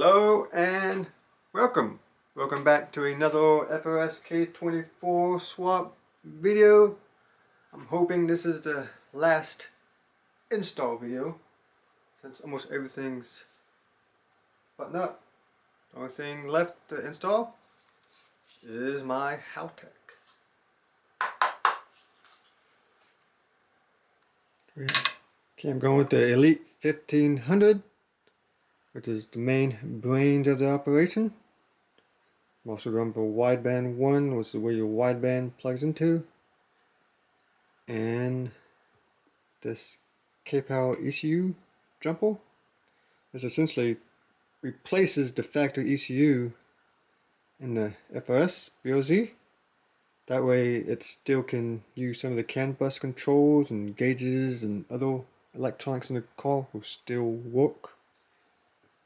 Hello and welcome back to another FRS K24 swap video. I'm hoping this is the last install video since almost everything's buttoned up. The only thing left to install is my Haltech. Okay, I'm going with the Elite 1500, which is the main brains of the operation. I'm also going for wideband 1, which is where your wideband plugs into, and this Kpower ECU jumper. This essentially replaces the factory ECU in the FRS Build I. That way it still can use some of the CAN bus controls and gauges and other electronics in the car will still work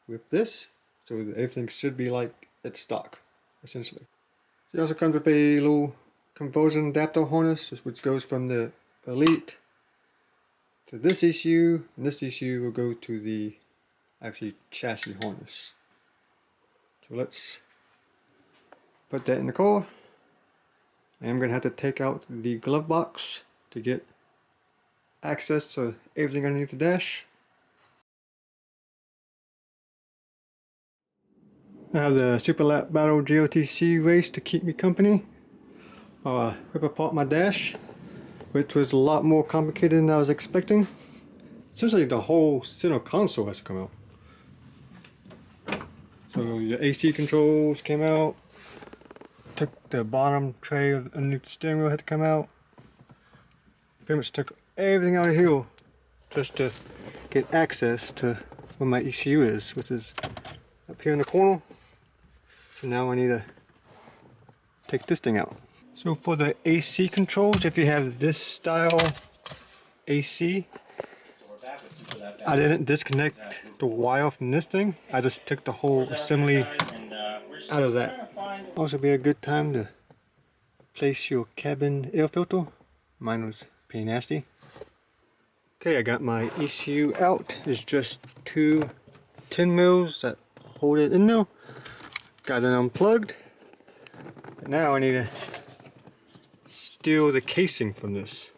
with this, so everything should be like its stock essentially. It also comes with a little conversion adapter harness which goes from the Elite to this ECU, and this ECU will go to the actually chassis harness. So let's put that in the car. I am going to have to take out the glove box to get access to everything underneath the dash. I have the Super Lap Battle GOTC race to keep me company while I rip apart my dash, which was a lot more complicated than I was expecting. Essentially the whole center console has to come out. So the AC controls came out, took the bottom tray underneath the steering wheel had to come out. Pretty much took everything out of here just to get access to where my ECU is, which is up here in the corner. So now I need to take this thing out. So for the AC controls, if you have this style AC, I didn't disconnect the wire from this thing. I just took the whole assembly out of that. Also be a good time to place your cabin air filter. Mine was pretty nasty. Okay, I got my ECU out. It's just two 10 mils that hold it in there. Got it unplugged. But now I need to steal the casing from this.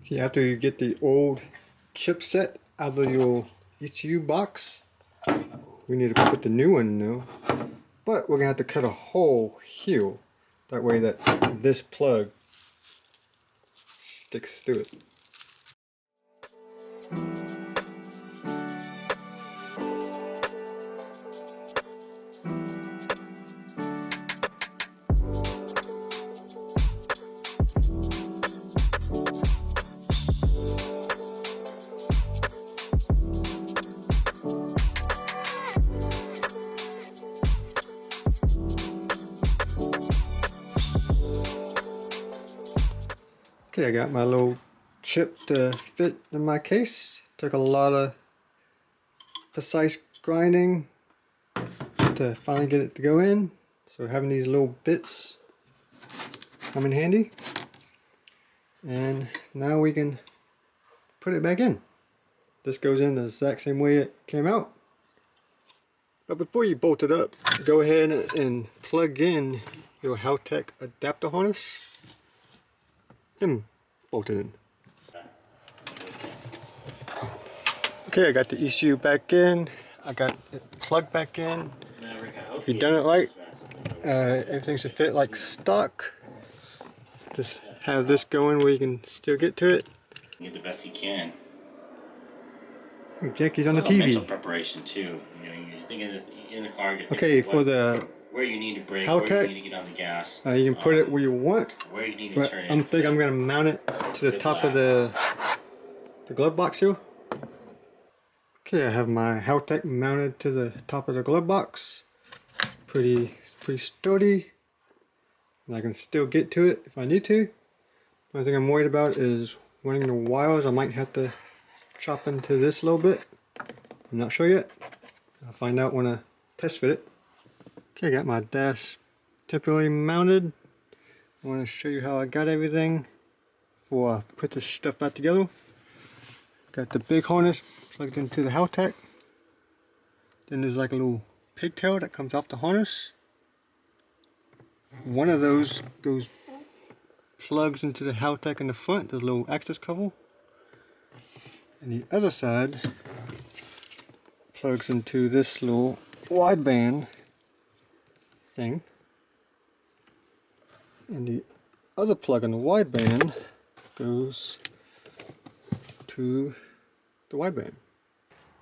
Okay, after you get the old chipset out of your ECU box, we need to put the new one in there. But we're gonna have to cut a hole here. That way that this plug sticks through it. Okay, I got my little chip to fit in my case. Took a lot of precise grinding to finally get it to go in. So having these little bits come in handy. And now we can put it back in. This goes in the exact same way it came out. But before you bolt it up, go ahead and plug in your Haltech adapter harness. Then bolt it in. Okay, I got the ECU back in. I got it plugged back in. If you've done it right, everything should fit like stock. Just have this going where you can still get to it. Get the best you can. Jackie's on the TV. Mental preparation too. You know, you're thinking in the car. You're okay, for the where you need to brake, Haltech, where you need to get on the gas. You can put it where you want. Where you need to turn it. I'm thinking I'm going to mount it to the top of the glove box here. Okay, I have my Haltech mounted to the top of the glove box. Pretty sturdy. And I can still get to it if I need to. The only thing I'm worried about is running the wires. I might have to chop into this a little bit. I'm not sure yet. I'll find out when I test fit it. Okay, I got my dash temporarily mounted. I want to show you how I got everything before I put this stuff back together. Got the big harness plugged into the Haltech. Then there's like a little pigtail that comes off the harness. One of those plugs into the Haltech in the front. There's a little access cover. And the other side plugs into this little wideband thing. And the other plug on the wideband goes to the wideband.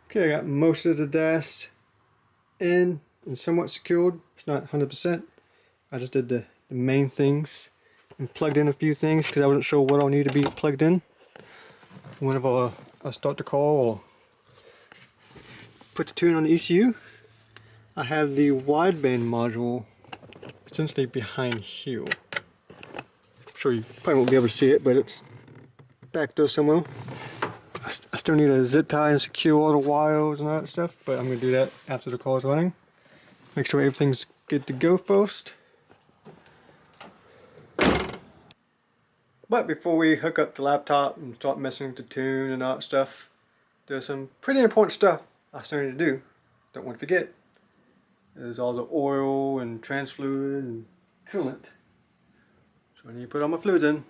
Okay, I got most of the dash in and somewhat secured. It's not 100%. I just did the main things and plugged in a few things because I wasn't sure what all need to be plugged in whenever I start the car or put the tune on the ECU. I have the wideband module essentially behind here. I'm sure you probably won't be able to see it, but it's back there somewhere. I still need a zip tie and secure all the wires and all that stuff, but I'm going to do that after the car is running. Make sure everything's good to go first. But before we hook up the laptop and start messing with the tune and all that stuff, there's some pretty important stuff I still need to do. Don't want to forget. There's all the oil and trans fluid and coolant. So I need to put all my fluids in.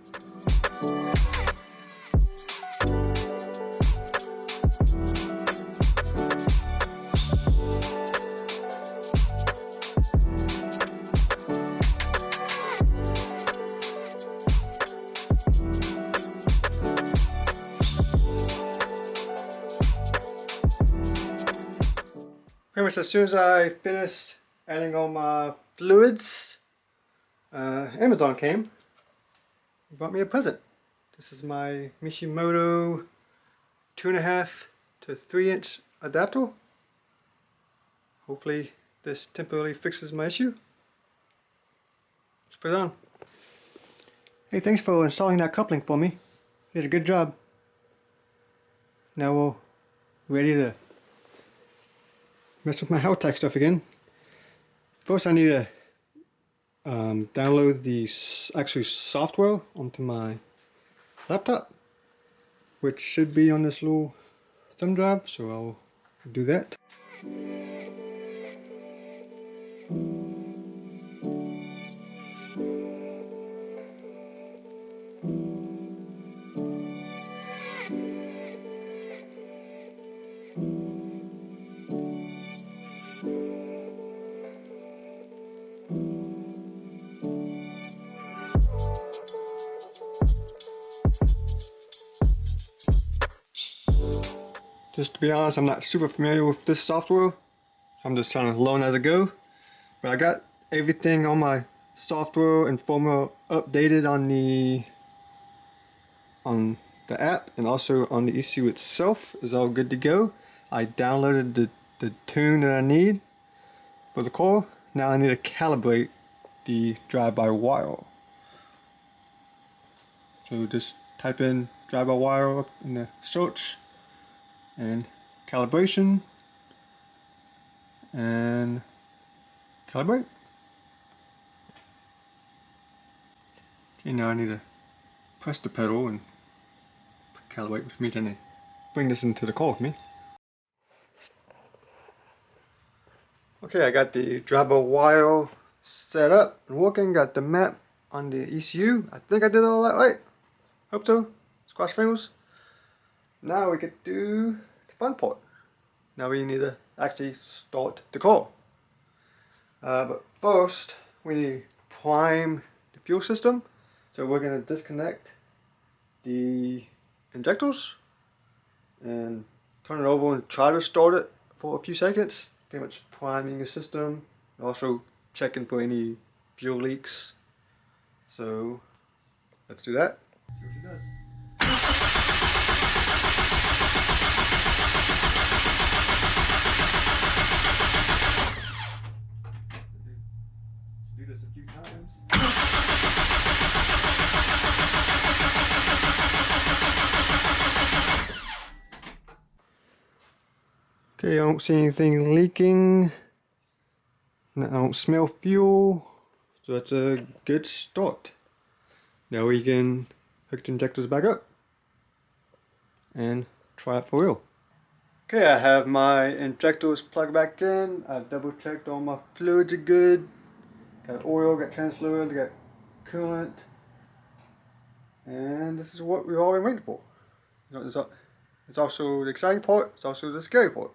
Pretty much as soon as I finished adding all my fluids, Amazon came and brought me a present. This is my Mishimoto 2.5 to 3 inch adapter. Hopefully this temporarily fixes my issue. Let's put it on. Hey, thanks for installing that coupling for me. You did a good job. Now we're ready to mess with my Haltech stuff again. First I need to download the actual software onto my laptop, which should be on this little thumb drive, so I'll do that. Just to be honest, I'm not super familiar with this software. I'm just trying to learn as I go. But I got everything on my software and firmware updated on the app, and also on the ECU itself is all good to go. I downloaded the tune that I need for the car. Now I need to calibrate the drive-by-wire. So just type in drive-by-wire in the search and calibration and calibrate. Okay, now I need to press the pedal and calibrate, which means I need to bring this into the car with me. Okay, I got the drive-by-wire set up and working, got the map on the ECU. I think I did all that right. Hope so. Cross fingers. Now we get to the fun part. Now we need to actually start the car. But first we need to prime the fuel system. So we're going to disconnect the injectors and turn it over and try to start it for a few seconds. Pretty much priming the system, also checking for any fuel leaks. So let's do that. See what she does. Do this a few times. Okay, I don't see anything leaking. I don't smell fuel, So that's a good start. Now we can hook the injectors back up and try it for real. Okay, I have my injectors plugged back in. I've double checked all my fluids are good. Got oil, got trans fluid, got coolant. And this is what we've all been waiting for. You know, it's also the exciting part, it's also the scary part.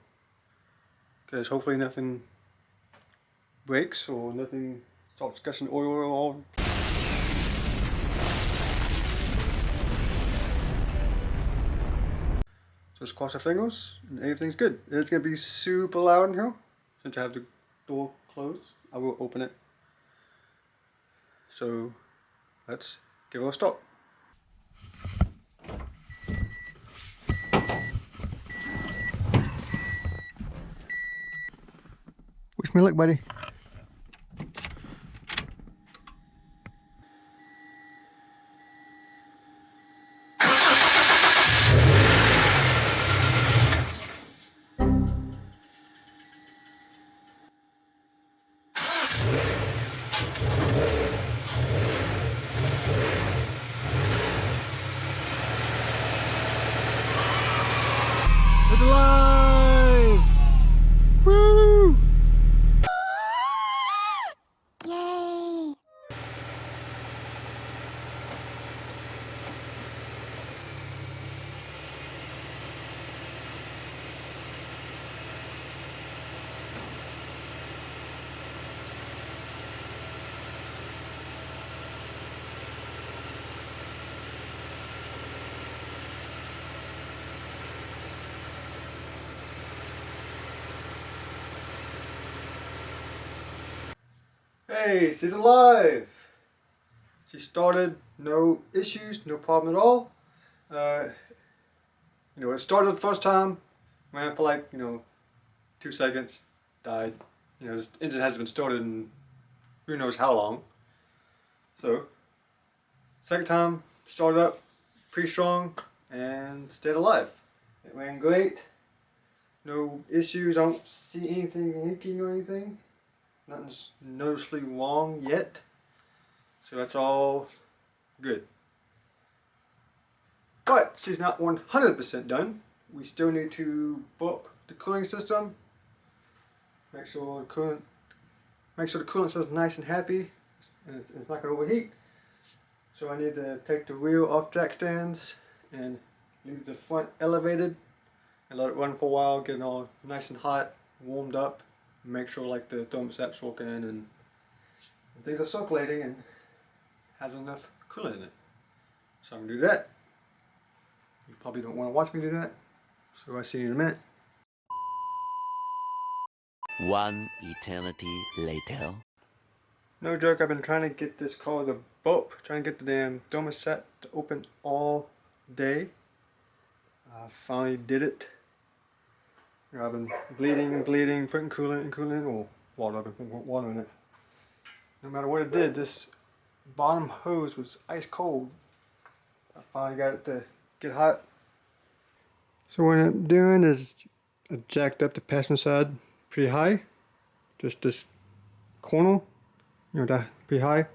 Because hopefully nothing breaks or nothing starts gushing oil all. Just cross our fingers and everything's good. It's going to be super loud in here. Since I have the door closed, I will open it. So let's give it a start. Wish me luck, buddy. It's alive! Woo! Yay! Hey, she's alive! She started, no issues, no problem at all. It started the first time, ran for like, 2 seconds, died. This engine hasn't been started in who knows how long. So, second time, started up pretty strong and stayed alive. It ran great, no issues, I don't see anything leaking or anything. Nothing's noticeably wrong yet, so that's all good. But she's not 100% done. We still need to bump the cooling system. Make sure the coolant stays nice and happy, and it's not going to overheat. So I need to take the wheel off jack stands and leave the front elevated and let it run for a while, get it all nice and hot, warmed up. Make sure like the thermostat's working and things are circulating and has enough coolant in it. So I'm gonna do that. You probably don't want to watch me do that, so I'll see you in a minute. One eternity later. No joke, I've been trying to get this car to bulb, trying to get the damn thermostat to open all day. I finally did it. I've been bleeding and bleeding, putting coolant or water, I've been putting water in it. No matter what it did, this bottom hose was ice cold. I finally got it to get hot. So what I'm doing is I jacked up the passenger side pretty high. Just this corner, that pretty high.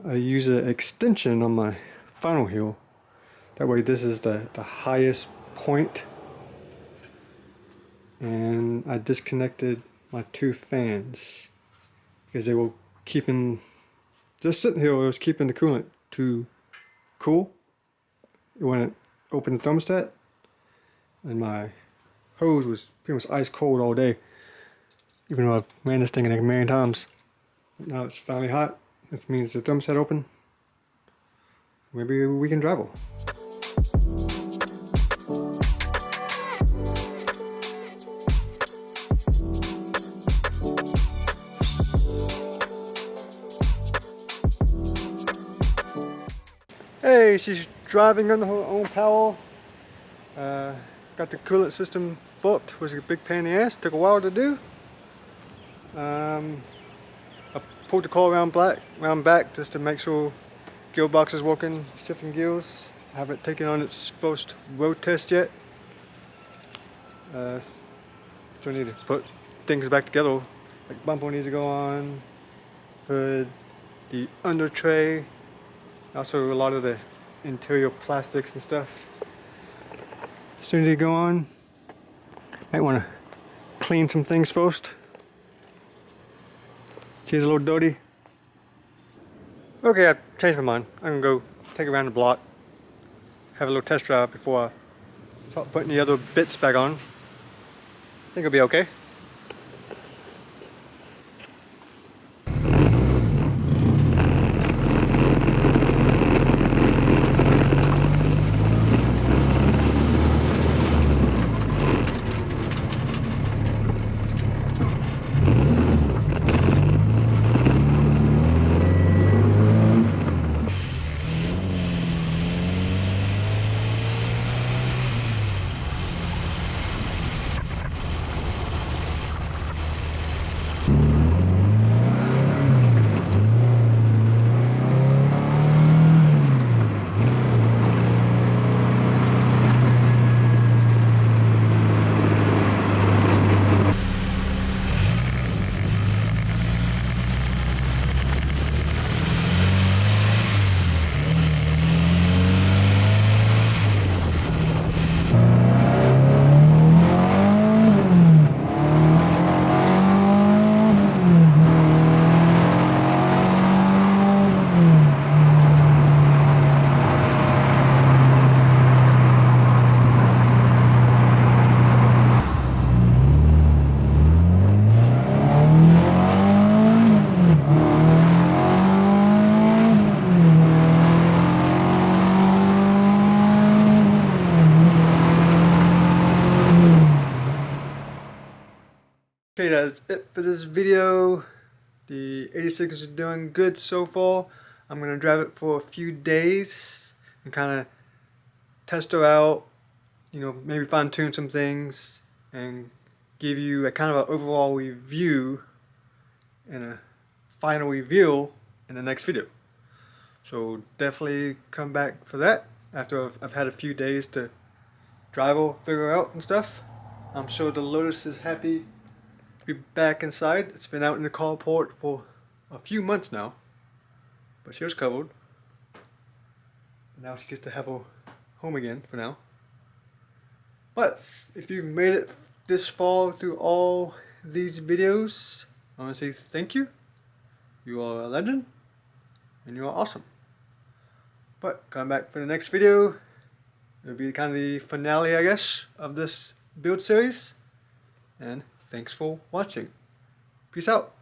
I use an extension on my final heel. That way this is the highest point. And I disconnected my 2 fans because they were keeping, just sitting here, it was keeping the coolant too cool when it opened the thermostat, and my hose was pretty much ice cold all day, even though I've ran this thing like a million times. Now it's finally hot, which means the thermostat open. Maybe we can travel. Hey, she's driving under her own power. Got the coolant system booked. Was a big pain in the ass. Took a while to do. I pulled the car around back just to make sure gearbox is working, shifting gears. I haven't taken on its first road test yet. Still need to put things back together. Like bumper needs to go on, hood, the under tray, also a lot of the interior plastics and stuff. As soon as you go on, might want to clean some things first. She's a little dirty. Okay, I've changed my mind. I'm gonna go take it around the block, have a little test drive before I start putting the other bits back on. I think it'll be okay. Okay, that's it for this video. The 86 is doing good so far. I'm gonna drive it for a few days and kind of test her out, you know, maybe fine tune some things and give you a kind of an overall review and a final reveal in the next video. So definitely come back for that after I've had a few days to drive her, figure her out and stuff. I'm sure the Lotus is happy to be back inside. It's been out in the carport for a few months now, but she was covered. Now she gets to have her home again for now. But if you've made it this far through all these videos, I want to say thank you. You are a legend and you are awesome. But come back for the next video. It'll be kind of the finale, I guess, of this build series. And thanks for watching. Peace out.